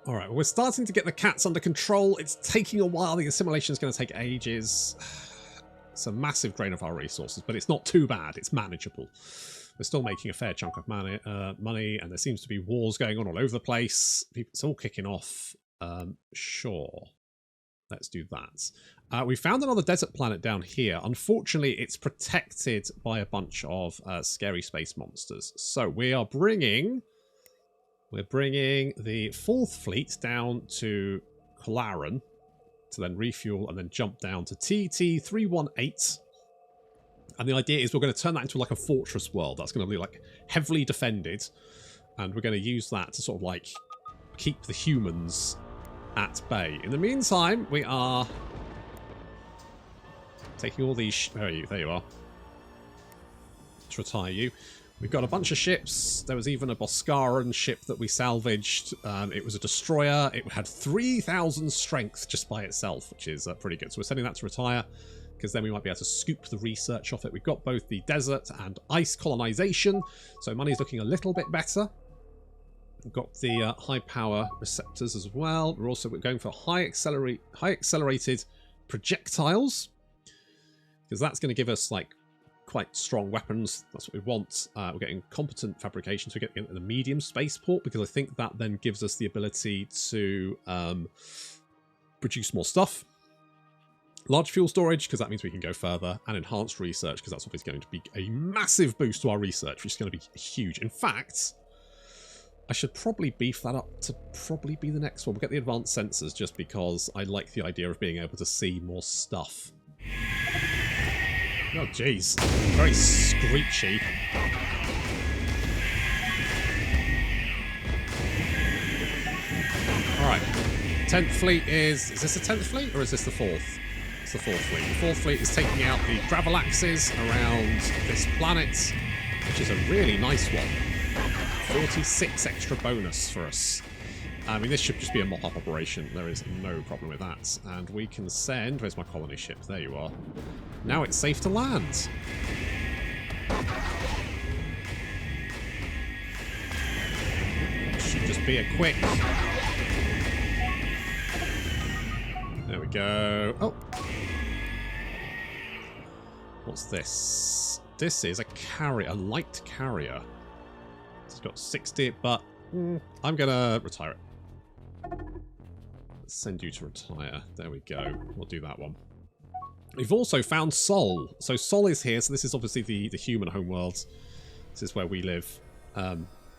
Alright, we're starting to get the cats under control. It's taking a while. The assimilation is going to take ages. It's a massive drain of our resources, but it's not too bad. It's manageable. We're still making a fair chunk of money, and there seems to be wars going on all over the place. It's all kicking off. Sure. Let's do that. We found another desert planet down here. Unfortunately, it's protected by a bunch of scary space monsters. So we're bringing the 4th fleet down to Kolaran to then refuel and then jump down to TT318. And the idea is we're going to turn that into like a fortress world. That's going to be like heavily defended. And we're going to use that to sort of like keep the humans at bay. In the meantime, we are taking all these... Where are you? There you are. To retire you. We've got a bunch of ships. There was even a Boscaran ship that we salvaged. It was a destroyer. It had 3,000 strength just by itself, which is pretty good. So we're sending that to retire, because then we might be able to scoop the research off it. We've got both the desert and ice colonization, so money's looking a little bit better. We've got the high power receptors as well. We're also going for high accelerated projectiles, because that's going to give us like quite strong weapons. That's what we want. We're getting competent fabrication, so we're getting the medium spaceport, because I think that then gives us the ability to produce more stuff. Large fuel storage, because that means we can go further, and enhanced research, because that's obviously going to be a massive boost to our research, which is going to be huge. In fact, I should probably beef that up to probably be the next one. We'll get the advanced sensors, just because I like the idea of being able to see more stuff. Oh, jeez. Very screechy. Alright. 10th fleet is... Is this the 10th fleet, or is this the 4th? It's the 4th fleet. The 4th fleet is taking out the gravel axes around this planet, which is a really nice one. 46 extra bonus for us. I mean, this should just be a mop-up operation. There is no problem with that. And we can send... Where's my colony ship? There you are. Now it's safe to land. Should just be a quick... There we go. Oh! What's this? This is a carrier, a light carrier. It's got 60, but I'm going to retire it. Let's send you to retire. There we go. We'll do that one. We've also found Sol. So Sol is here. So this is obviously the human homeworld. This is where we live.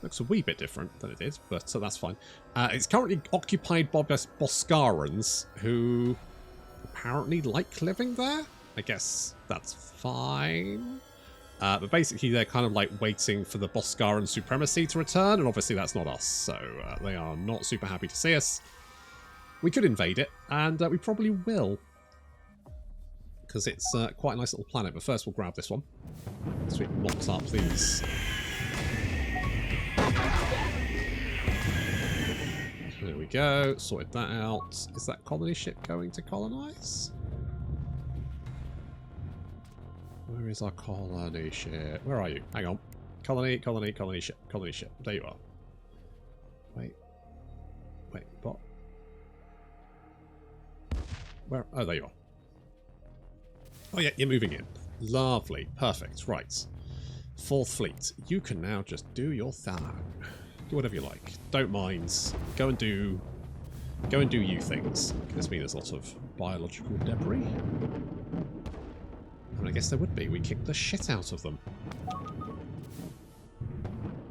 Looks a wee bit different than it did, but so that's fine. It's currently occupied by Boscarans, who apparently like living there. I guess that's fine. But basically they're kind of like waiting for the Boscaran supremacy to return, and obviously that's not us, so they are not super happy to see us. We could invade it, and we probably will, because it's quite a nice little planet. But first we'll grab this one, so we can mop up these. There we go, sorted that out. Is that colony ship going to colonize? Where is our colony ship? Where are you? Hang on. Colony ship. Colony ship. There you are. Wait, what? Where? Oh, there you are. Oh yeah, you're moving in. Lovely. Perfect. Right. 4th fleet. You can now just do your thing. Do whatever you like. Don't mind. Go and do you things. This means there's lots of biological debris. I mean, I guess there would be. We kicked the shit out of them.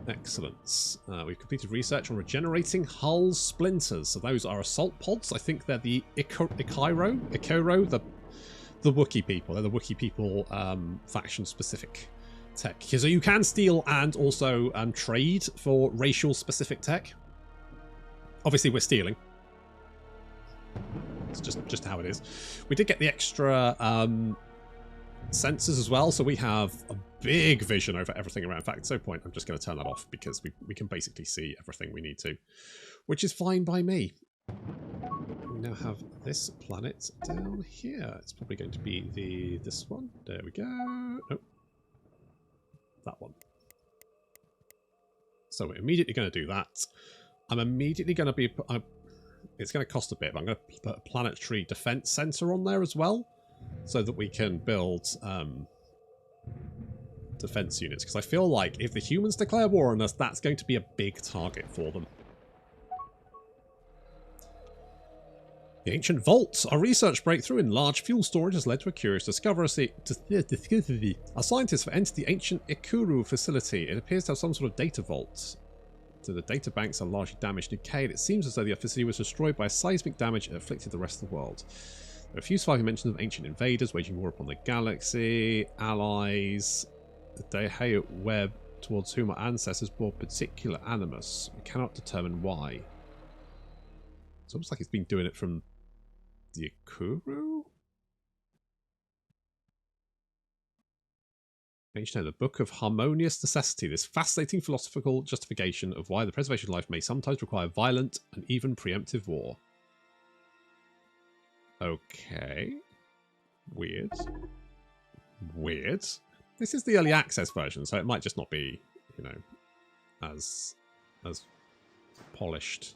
Excellent. We've completed research on regenerating hull splinters. So those are assault pods. I think they're the Ikoro, the Wookiee people. They're the Wookiee people faction-specific tech. So you can steal and also trade for racial-specific tech. Obviously, we're stealing. It's just how it is. We did get the extra... sensors as well, so we have a big vision over everything around. In fact, at some point I'm just going to turn that off, because we can basically see everything we need to, which is fine by me. We now have this planet down here. It's probably going to be this one. There we go. Nope. That one. So we're immediately going to do that. I'm immediately going to be It's going to cost a bit, but I'm going to put a planetary defense center on there as well, so that we can build defense units. Because I feel like if the humans declare war on us, that's going to be a big target for them. The ancient vaults. A research breakthrough in large fuel storage has led to a curious discovery. A scientist entered the ancient Ikuru facility. It appears to have some sort of data vault. So the data banks are largely damaged and decayed. It seems as though the facility was destroyed by seismic damage that afflicted the rest of the world. There are a few surviving mentions of ancient invaders waging war upon the galaxy, allies, the Dhayut web towards whom our ancestors bore particular animus. We cannot determine why. It's almost like it's been doing it from the Ikuru? Ancient, the Book of Harmonious Necessity. This fascinating philosophical justification of why the preservation of life may sometimes require violent and even preemptive war. Okay. Weird. Weird. This is the early access version, so it might just not be, you know, as polished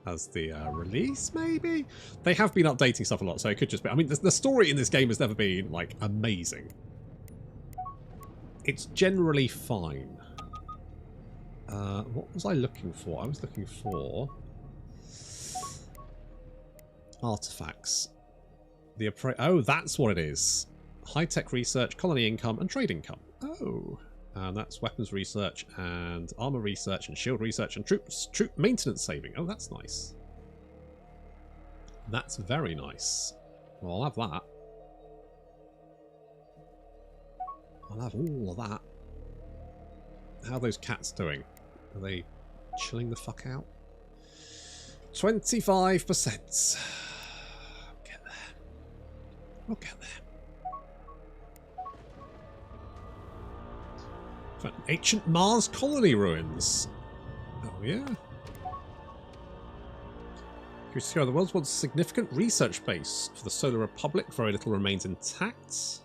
as the release, maybe? They have been updating stuff a lot, so it could just be... I mean, the story in this game has never been, like, amazing. It's generally fine. What was I looking for? I was looking for... artifacts. Oh, that's what it is. High-tech research, colony income, and trade income. Oh. And that's weapons research, and armor research, and shield research, and troop maintenance saving. Oh, that's nice. That's very nice. Well, I'll have that. I'll have all of that. How are those cats doing? Are they chilling the fuck out? 25%. We'll get there. We'll get there. Ancient Mars colony ruins. Oh, yeah. The world's most significant research base for the Solar Republic. Very little remains intact.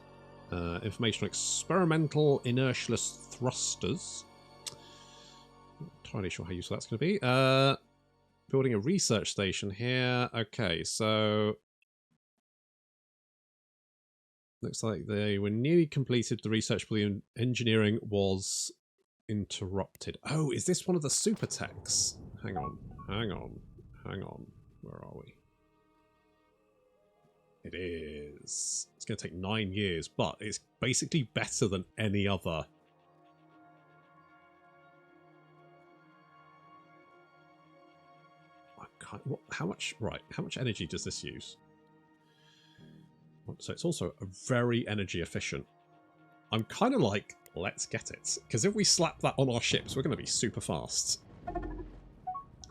Information on experimental inertialist thrusters. Not entirely sure how useful that's going to be. Building a research station here. Okay, so... looks like they were nearly completed. The research for the engineering was interrupted. Oh, is this one of the super techs? Hang on, hang on, hang on. Where are we? It is. It's going to take 9 years, but it's basically better than any other. I can't, how much? Right, how much energy does this use? So it's also a very energy efficient. I'm kind of like, let's get it. Because if we slap that on our ships, we're going to be super fast.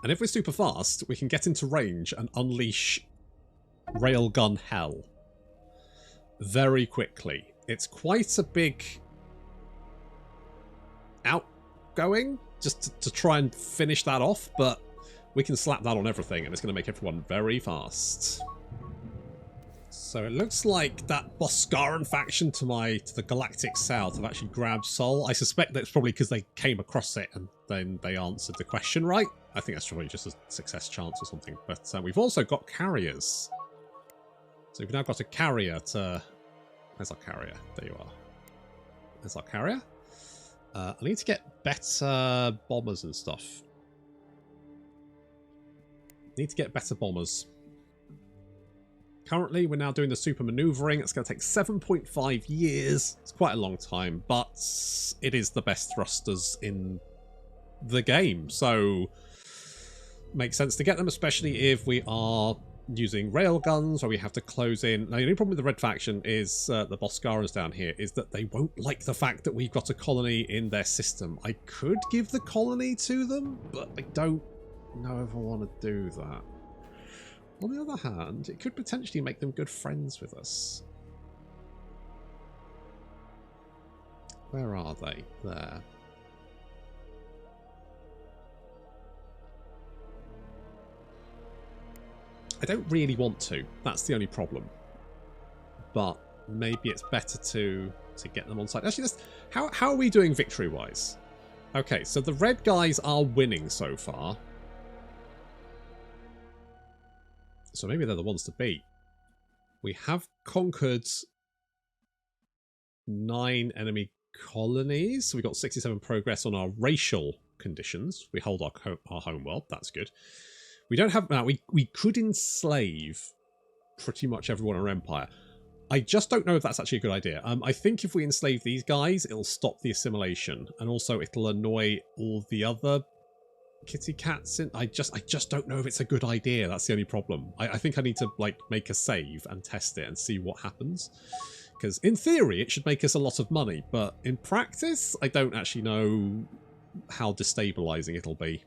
And if we're super fast, we can get into range and unleash railgun hell very quickly. It's quite a big outgoing just to try and finish that off, but we can slap that on everything and it's going to make everyone very fast. So it looks like that Boscaran faction to the Galactic south have actually grabbed Sol. I suspect that's probably because they came across it and then they answered the question right. I think that's probably just a success chance or something. But we've also got carriers. So we've now got a carrier to... Where's our carrier? There you are. There's our carrier. I need to get better bombers and stuff. Need to get better bombers. Currently, we're now doing the super maneuvering. It's going to take 7.5 years. It's quite a long time, but it is the best thrusters in the game. So, makes sense to get them, especially if we are using railguns or we have to close in. Now, the only problem with the red faction is the Boscarans down here is that they won't like the fact that we've got a colony in their system. I could give the colony to them, but I don't know if I want to do that. On the other hand, it could potentially make them good friends with us. Where are they? There. I don't really want to. That's the only problem. But maybe it's better to get them on site. Actually, how are we doing victory-wise? Okay, so the red guys are winning so far. So maybe they're the ones to beat. We have conquered 9 enemy colonies. So we got 67 progress on our racial conditions. We hold our home world. That's good. We don't have... Now, we could enslave pretty much everyone in our empire. I just don't know if that's actually a good idea. I think if we enslave these guys, it'll stop the assimilation. And also it'll annoy all the other kitty cats. I just don't know if it's a good idea. That's the only problem. I think I need to like make a save and test it and see what happens. Because in theory, it should make us a lot of money. But in practice, I don't actually know how destabilizing it'll be.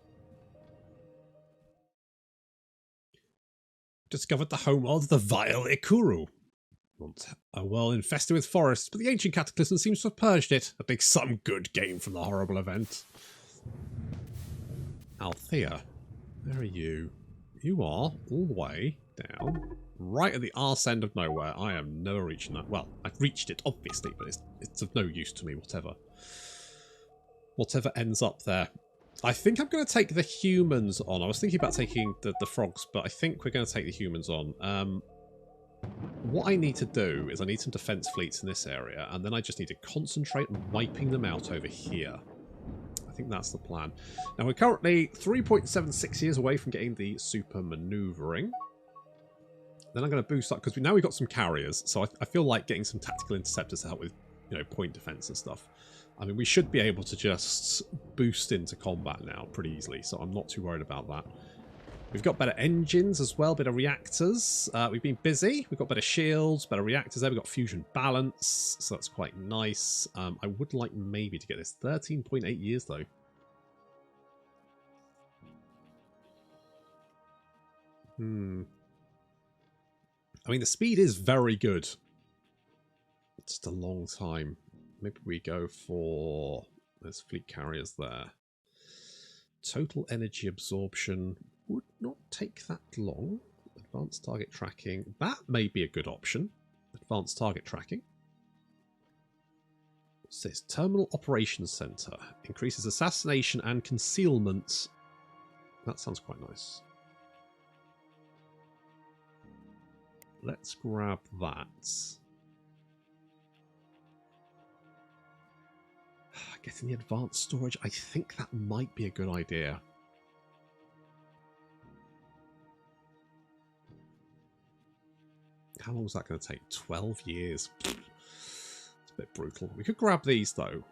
Discovered the home of the vile Ikuru. A world infested with forests, but the ancient cataclysm seems to have purged it. That makes some good gain from the horrible event. Althea, where are you? You are all the way down, right at the arse end of nowhere. I am never reaching that. Well, I've reached it, obviously, but it's of no use to me, whatever. Whatever ends up there. I think I'm going to take the humans on. I was thinking about taking the frogs, but I think we're going to take the humans on. What I need to do is I need some defense fleets in this area, and then I just need to concentrate on wiping them out over here. I think that's the plan. Now, we're currently 3.76 years away from getting the super maneuvering. Then I'm going to boost up, because now we've got some carriers, so I feel like getting some tactical interceptors to help with, you know, point defense and stuff. I mean, we should be able to just boost into combat now pretty easily, so I'm not too worried about that. We've got better engines as well, better reactors. We've been busy. We've got better shields, better reactors there. We've got fusion balance, so that's quite nice. I would like maybe to get this 13.8 years, though. I mean, the speed is very good. It's just a long time. Maybe we go for... There's fleet carriers there. Total energy absorption would not take that long. Advanced target tracking. That may be a good option. Advanced target tracking. What's this? Terminal Operations Center. Increases assassination and concealment. That sounds quite nice. Let's grab that. Getting the advanced storage, I think that might be a good idea. How long is that going to take? 12 years. It's a bit brutal. We could grab these, though.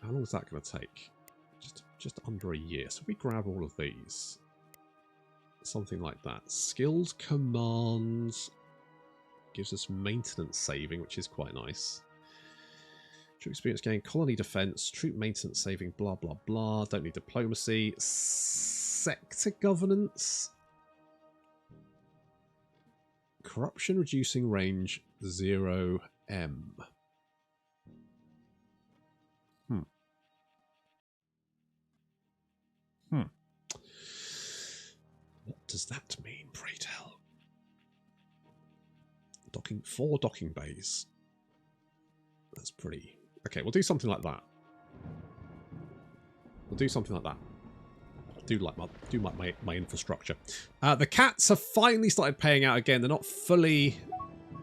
How long is that going to take? Just under a year. So we grab all of these. Something like that. Skilled commands. Gives us maintenance saving, which is quite nice. Troop experience gain, colony defense, troop maintenance saving, blah, blah, blah. Don't need diplomacy. Sector governance. Corruption reducing range 0M. What does that mean, pray tell? 4 docking bays. That's pretty... Okay, we'll do something like that. We'll do something like that. Do my infrastructure. The cats have finally started paying out again. They're not fully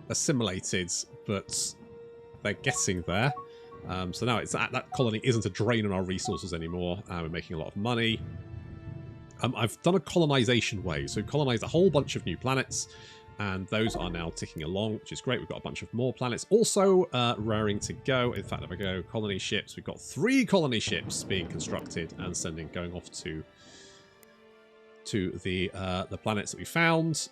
assimilated, but they're getting there. So now it's that colony isn't a drain on our resources anymore. We're making a lot of money. I've done a colonization wave, so we've colonized a whole bunch of new planets, and those are now ticking along, which is great. We've got a bunch of more planets also raring to go. In fact, if I go colony ships, we've got 3 colony ships being constructed and going off to the planets that we found.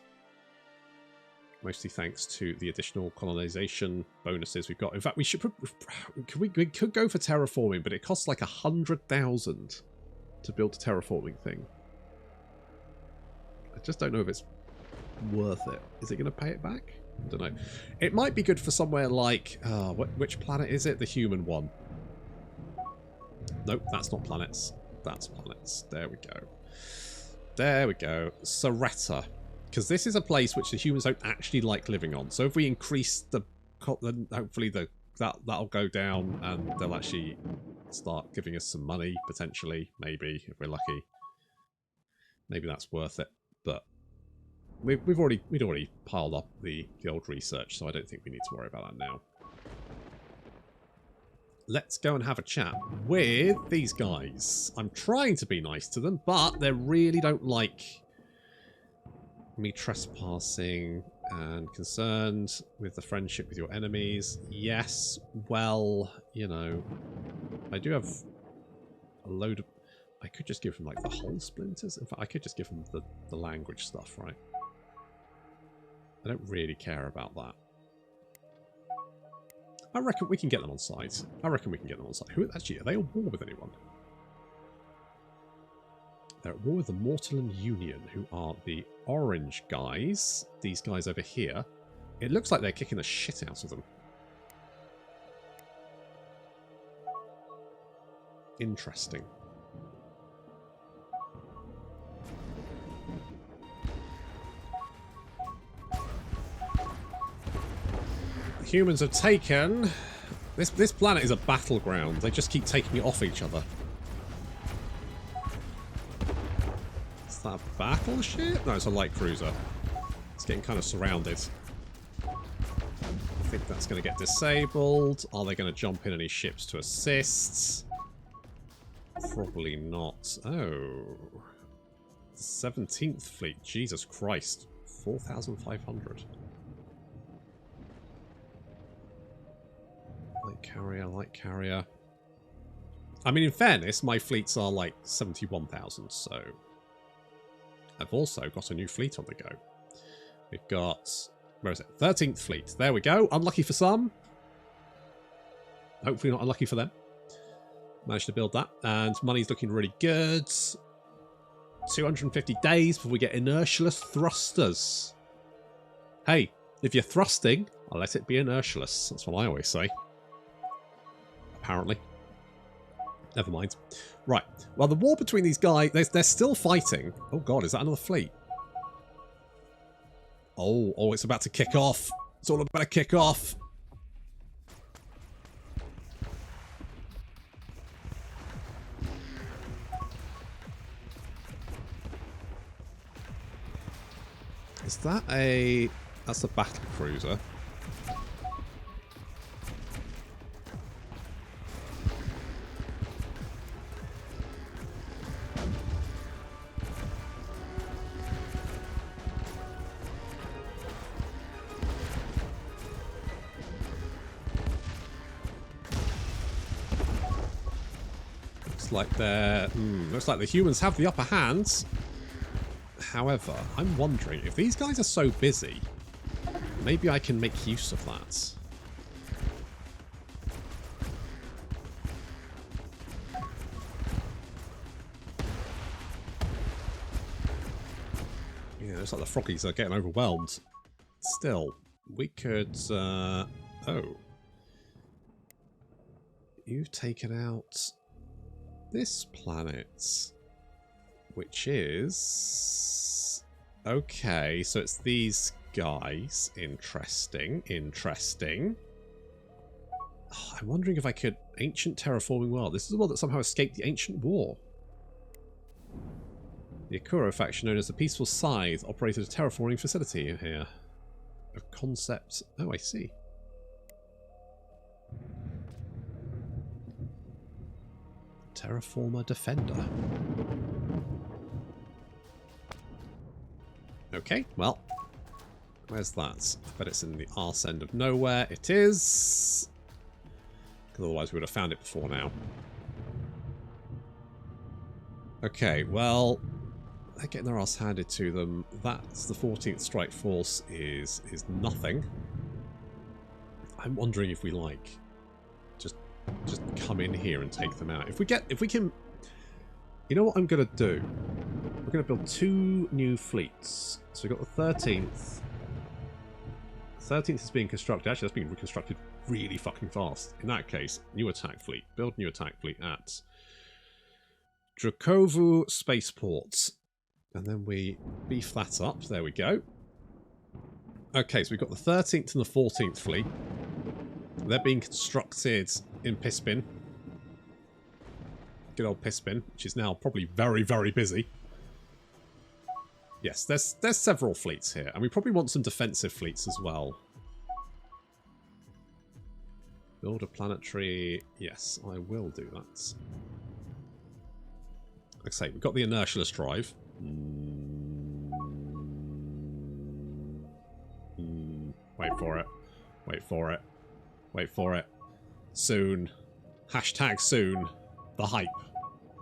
Mostly thanks to the additional colonization bonuses we've got. In fact, we could go for terraforming, but it costs like 100,000 to build a terraforming thing. I just don't know if it's worth it. Is it going to pay it back? I don't know. It might be good for somewhere like... which planet is it? The human one. Nope, that's not planets. That's planets. There we go. There we go. Saretta. Because this is a place which the humans don't actually like living on. So if we increase the... then hopefully that'll go down and they'll actually start giving us some money, potentially. Maybe, if we're lucky. Maybe that's worth it. But we'd already piled up the old research, so I don't think we need to worry about that now. Let's go and have a chat with these guys. I'm trying to be nice to them, but they really don't like me trespassing and concerned with the friendship with your enemies. Yes, well, you know, I do have a load of... I could just give them, like, the whole splinters. In fact, I could just give them the language stuff, right? I don't really care about that. I reckon we can get them on side. Who, actually, are they at war with anyone? They're at war with the Mortalan Union, who are the orange guys. These guys over here. It looks like they're kicking the shit out of them. Interesting. Humans have taken... This planet is a battleground. They just keep taking it off each other. Is that a battleship? No, it's a light cruiser. It's getting kind of surrounded. I think that's going to get disabled. Are they going to jump in any ships to assist? Probably not. Oh. The 17th Fleet. Jesus Christ. 4,500. Light carrier. I mean, in fairness, my fleets are like 71,000, so... I've also got a new fleet on the go. We've got... Where is it? 13th Fleet. There we go. Unlucky for some. Hopefully not unlucky for them. Managed to build that. And money's looking really good. 250 days before we get Inertialist thrusters. Hey, if you're thrusting, I'll let it be Inertialist. That's what I always say. Apparently. Never mind. Right. Well, the war between these guys, they're still fighting. Oh god, is that another fleet? Oh, it's about to kick off. It's all about to kick off. Is that a... That's a battle cruiser. Looks like the humans have the upper hand. However, I'm wondering if these guys are so busy, maybe I can make use of that. Yeah, looks like the froggies are getting overwhelmed. Still, we could... oh. You've taken out... this planet, which is... Okay, so it's these guys. Interesting. Oh, I'm wondering if I could... Ancient terraforming world. This is the world that somehow escaped the ancient war. The Akuro faction, known as the Peaceful Scythe, operated a terraforming facility here. A concept... Oh, I see. Terraformer Defender. Okay, well, where's that? I bet it's in the arse end of nowhere. It is. Otherwise we would have found it before now. Okay, well, they're getting their arse handed to them. That's the 14th Strike Force is nothing. I'm wondering if we like just come in here and take them out. If we can, you know what I'm gonna do? We're gonna build 2 new fleets. So we've got the 13th. 13th is being constructed. Actually, that's being reconstructed really fucking fast. In that case, new attack fleet. Build new attack fleet at Drakovu Spaceport. And then we beef that up. There we go. Okay, so we've got the 13th and the 14th fleet. They're being constructed in Pispin. Good old Pispin, which is now probably very, very busy. Yes, there's several fleets here, and we probably want some defensive fleets as well. Build a planetary. Yes, I will do that. Like I say, we've got the Inertialist drive. Wait for it. Wait for it. Wait for it. Soon. Hashtag soon. The hype.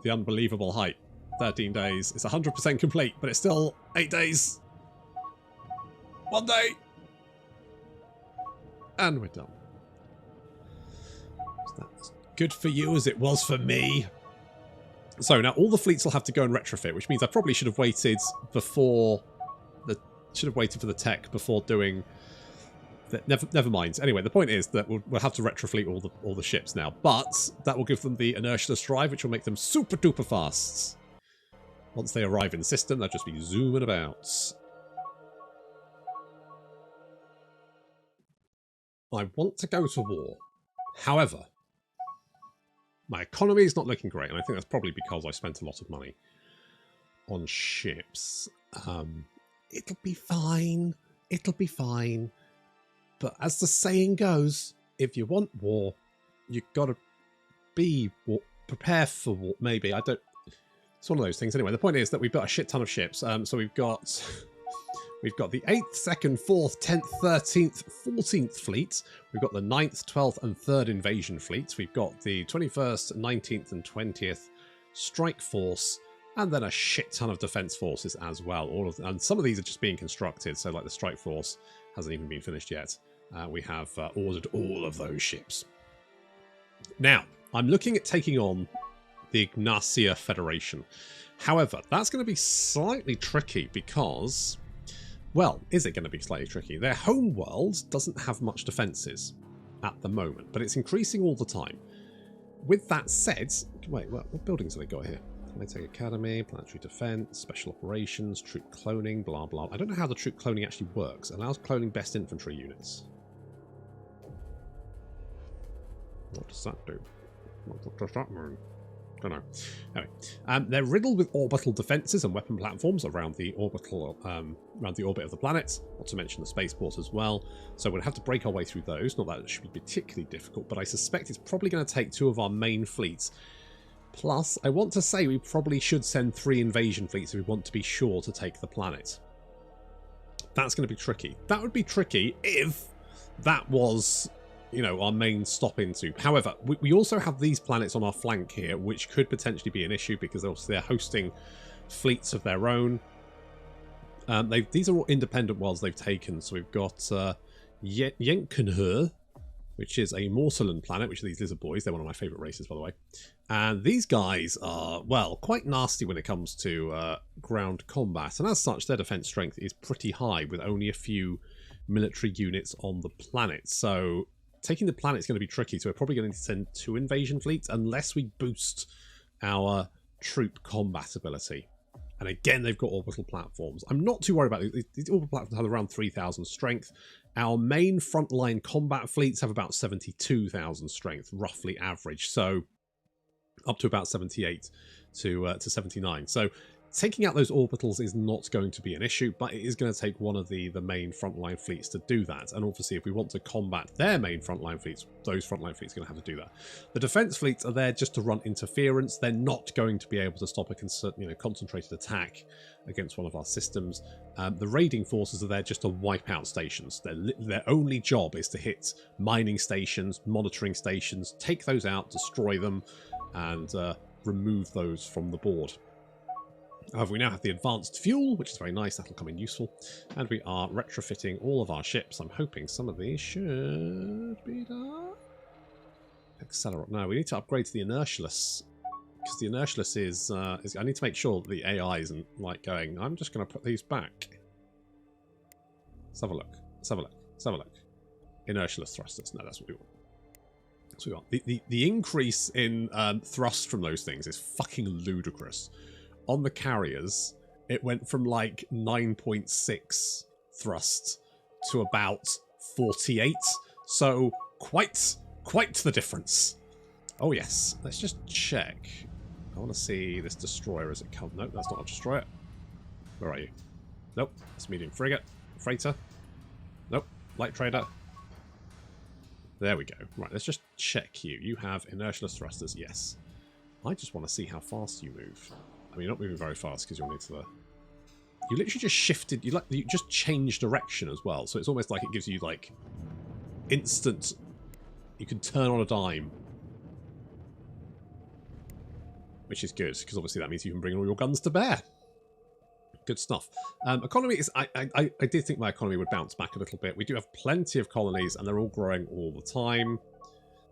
The unbelievable hype. 13 days. It's 100% complete, but it's still 8 days. 1 day. And we're done. So that's good for you as it was for me. So now all the fleets will have to go and retrofit, which means I probably should have waited before the for the tech before doing. Never mind. Anyway, the point is that we'll have to retrofleet all the ships now, but that will give them the Inertialist drive, which will make them super duper fast. Once they arrive in the system, they'll just be zooming about. I want to go to war. However, my economy is not looking great, and I think that's probably because I spent a lot of money on ships. It'll be fine. It'll be fine. But as the saying goes, if you want war, you've got to be prepare for war. Maybe. I don't... It's one of those things. Anyway, the point is that we've got a shit ton of ships. So we've got the 8th, 2nd, 4th, 10th, 13th, 14th fleet. We've got the 9th, 12th, and 3rd invasion fleets. We've got the 21st, 19th, and 20th strike force. And then a shit ton of defense forces as well. All of them. And some of these are just being constructed. So like the strike force hasn't even been finished yet. We have ordered all of those ships. Now, I'm looking at taking on the Ignacia Federation. However, that's going to be slightly tricky because, well, is it going to be slightly tricky? Their home world doesn't have much defences at the moment, but it's increasing all the time. With that said, wait, what buildings have they got here? Military Academy, Planetary Defence, Special Operations, Troop Cloning, blah blah. I don't know how the troop cloning actually works. It allows cloning best infantry units. What does that do? What does that mean? Don't know. Anyway, they're riddled with orbital defences and weapon platforms around the orbital, around the orbit of the planet. Not to mention the spaceport as well. So we'll have to break our way through those. Not that it should be particularly difficult, but I suspect it's probably going to take 2 of our main fleets. Plus, I want to say we probably should send 3 invasion fleets if we want to be sure to take the planet. That's going to be tricky. That would be tricky if that was, you know, our main stop into. However, we also have these planets on our flank here, which could potentially be an issue because they're hosting fleets of their own. These are all independent worlds they've taken. So we've got Yenkenhur, which is a Mortalan planet, which are these lizard boys. They're one of my favourite races, by the way. And these guys are, well, quite nasty when it comes to ground combat. And as such, their defence strength is pretty high with only a few military units on the planet. So taking the planet is going to be tricky. So we're probably going to send 2 invasion fleets unless we boost our troop combat ability. And again, they've got orbital platforms. I'm not too worried about these. These orbital platforms have around 3,000 strength. Our main frontline combat fleets have about 72,000 strength, roughly average. So up to about 78 to 79. So taking out those orbitals is not going to be an issue, but it is going to take one of the main frontline fleets to do that. And obviously, if we want to combat their main frontline fleets, those frontline fleets are going to have to do that. The defense fleets are there just to run interference. They're not going to be able to stop a concentrated attack against one of our systems. The raiding forces are there just to wipe out stations. Their only job is to hit mining stations, monitoring stations, take those out, destroy them, and remove those from the board. However, we now have the advanced fuel, which is very nice. That'll come in useful. And we are retrofitting all of our ships. I'm hoping some of these should be done. Accelerate. No, we need to upgrade to the Inertialists. Because the Inertialist is I need to make sure that the AI isn't like going, I'm just going to put these back. Let's have a look. Let's have a look. Let's have a look. Inertialist thrusters. No, that's what we want. That's what we want. The increase in thrust from those things is fucking ludicrous. On the carriers, it went from like 9.6 thrust to about 48. So quite the difference. Oh yes, let's just check. I want to see this destroyer as it comes. No, that's not a destroyer. Where are you? Nope. It's medium frigate. Freighter. Nope. Light trader. There we go. Right, let's just check you. You have inertialist thrusters. Yes. I just want to see how fast you move. I mean, you're not moving very fast because you're near to the... You literally just shifted... You just changed direction as well. So it's almost like it gives you, like, instant... You can turn on a dime. Which is good, because obviously that means you can bring all your guns to bear. Good stuff. Economy is... I did think my economy would bounce back a little bit. We do have plenty of colonies, and they're all growing all the time.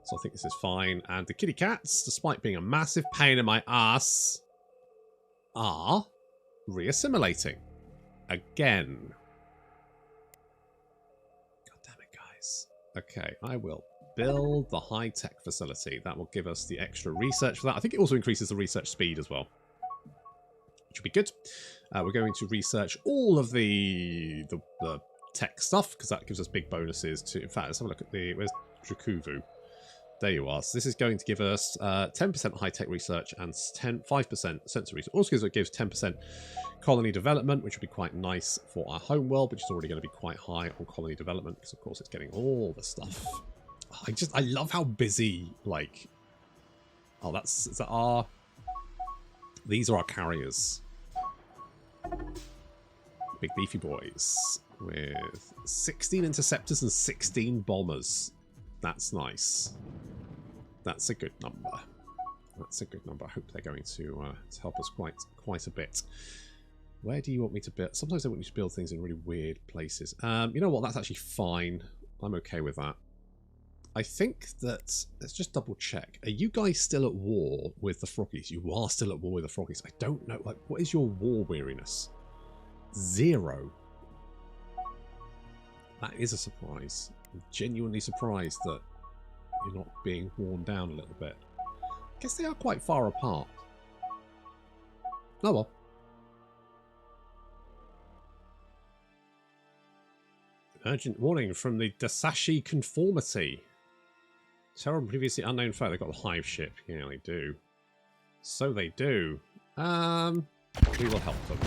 So I think this is fine. And the kitty cats, despite being a massive pain in my ass, are reassimilating. Again. God damn it, guys. Okay, I will build the high-tech facility. That will give us the extra research for that. I think it also increases the research speed as well. Which would be good. We're going to research all of the tech stuff, because that gives us big bonuses to... In fact, let's have a look at the... Where's Drakuvu? There you are. So this is going to give us 10% high-tech research and 5% sensor research. Also gives 10% colony development, which would be quite nice for our home world, which is already going to be quite high on colony development, because of course it's getting all the stuff. I love how busy, like... Oh, is that our... These are our carriers. Big beefy boys. With 16 interceptors and 16 bombers. That's nice. That's a good number. That's a good number. I hope they're going to help us quite a bit. Where do you want me to build? Sometimes I want you to build things in really weird places. You know what? That's actually fine. I'm okay with that. I think that... Let's just double check. Are you guys still at war with the Froggies? You are still at war with the Froggies. I don't know. Like, what is your war weariness? 0. That is a surprise. I'm genuinely surprised that you're not being worn down a little bit. I guess they are quite far apart. Oh well. Urgent warning from the Dasashi Conformity. Terrible previously unknown foe. They've got the hive ship. Yeah, they do. So they do. We will help them.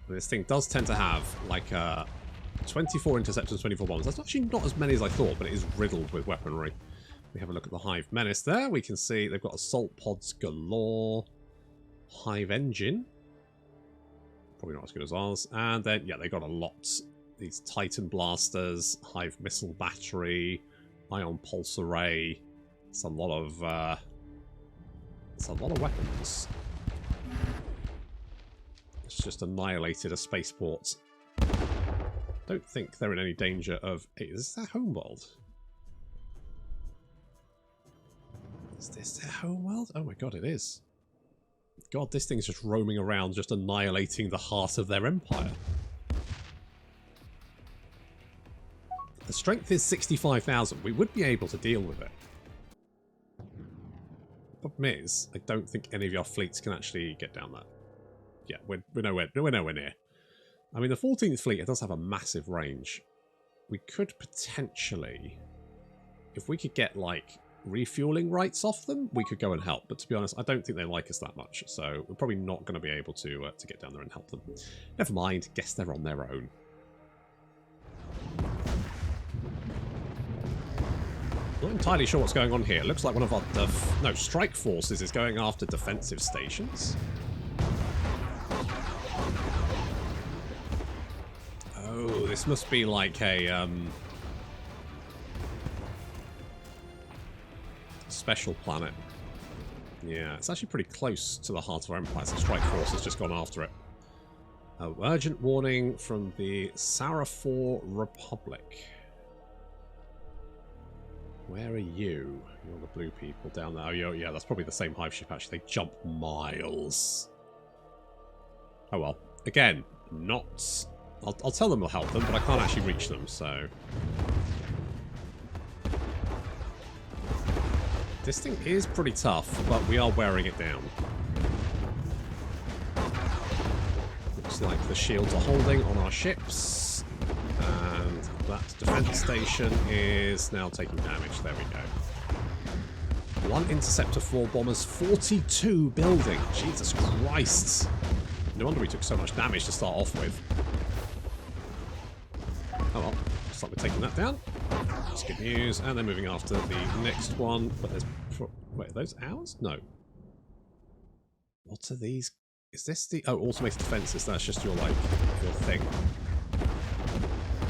This thing does tend to have, like, 24 interceptors, 24 bombs. That's actually not as many as I thought, but it is riddled with weaponry. We have a look at the Hive Menace there. We can see they've got assault pods galore. Hive Engine. Probably not as good as ours. And then, yeah, they got a lot. These Titan Blasters, Hive Missile Battery, Ion Pulse Array. It's a lot of weapons. It's just annihilated a spaceport. Don't think they're in any danger of... Hey, is this their homeworld? Is this their homeworld? Oh my god, it is. God, this thing's just roaming around, just annihilating the heart of their empire. The strength is 65,000. We would be able to deal with it. Problem is, I don't think any of your fleets can actually get down there. Yeah, we're nowhere near. I mean, the 14th fleet, it does have a massive range. We could potentially, if we could get, like, refueling rights off them, we could go and help. But to be honest, I don't think they like us that much. So we're probably not going to be able to get down there and help them. Never mind. Guess they're on their own. Not entirely sure what's going on here. It looks like one of our... strike forces is going after defensive stations. Oh, this must be like a... special planet. Yeah, it's actually pretty close to the heart of our empire. So Strike Force has just gone after it. Urgent warning from the Sarafor Republic. Where are you? You're the blue people down there. Oh, yeah, that's probably the same hive ship, actually. They jump miles. Oh, well. Again, not... I'll tell them we'll help them, but I can't actually reach them, so... This thing is pretty tough, but we are wearing it down. Looks like the shields are holding on our ships. And that defense station is now taking damage. There we go. 1 interceptor, 4 bombers, 42 building. Jesus Christ. No wonder we took so much damage to start off with. Oh well, looks like we're taking that down. That's good news. And then moving after the next one. But there's... Wait, are those ours? No. What are these? Is this the... Oh, automated defences. That's just your, like, your thing.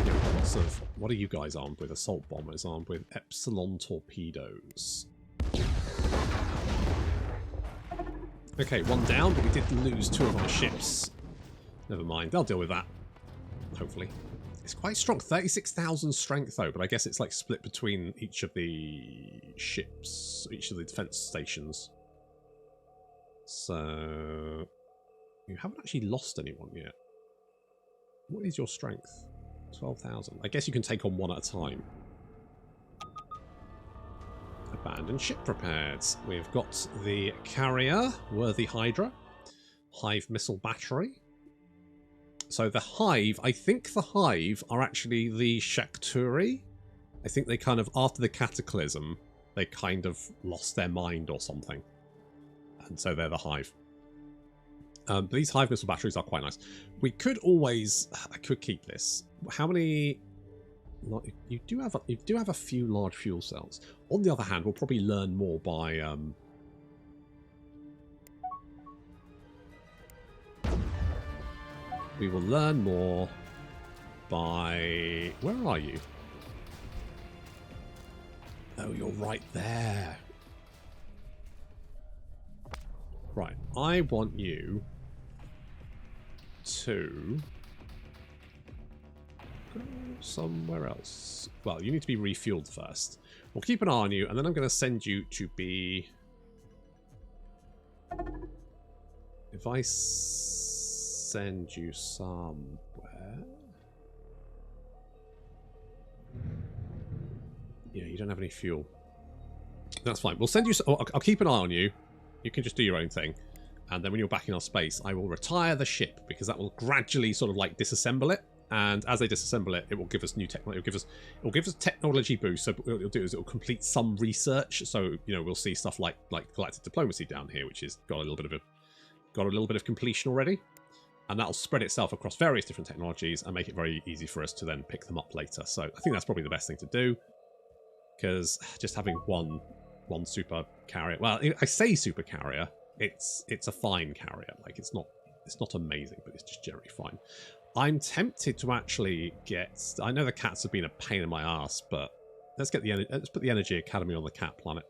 Yeah, we've got lots of... What are you guys armed with? Assault bombers armed with Epsilon torpedoes. Okay, 1 down, but we did lose 2 of our ships. Never mind, they'll deal with that. Hopefully. It's quite strong. 36,000 strength, though, but I guess it's like split between each of the ships, each of the defense stations. So... You haven't actually lost anyone yet. What is your strength? 12,000. I guess you can take on 1 at a time. Abandoned ship prepared. We've got the carrier, Worthy Hydra. Hive missile battery. So the Hive, I think the Hive are actually the Shakturi. I think they kind of, after the cataclysm, they kind of lost their mind or something. And so they're the Hive. But these Hive missile batteries are quite nice. We could always... I could keep this. How many... You do have a few large fuel cells. On the other hand, we'll probably learn more by... We will learn more by... Where are you? Oh, you're right there. Right, I want you to go somewhere else. Well, you need to be refueled first. We'll keep an eye on you, and then I'm going to send you to be... If I send you somewhere... Yeah, you don't have any fuel. That's fine. We'll send you... I'll keep an eye on you. You can just do your own thing. And then when you're back in our space, I will retire the ship, because that will gradually sort of like disassemble it. And as they disassemble it, it will give us new technology. It will give us technology boost. So what it'll do is it'll complete some research. So, you know, we'll see stuff like galactic diplomacy down here, which has got a little bit of completion already. And that'll spread itself across various different technologies and make it very easy for us to then pick them up later. So I think that's probably the best thing to do, because just having one super carrier. Well, I say super carrier. It's a fine carrier. Like it's not amazing, but it's just generally fine. I'm tempted to actually get... I know the cats have been a pain in my ass, but let's put the Energy Academy on the cat planet.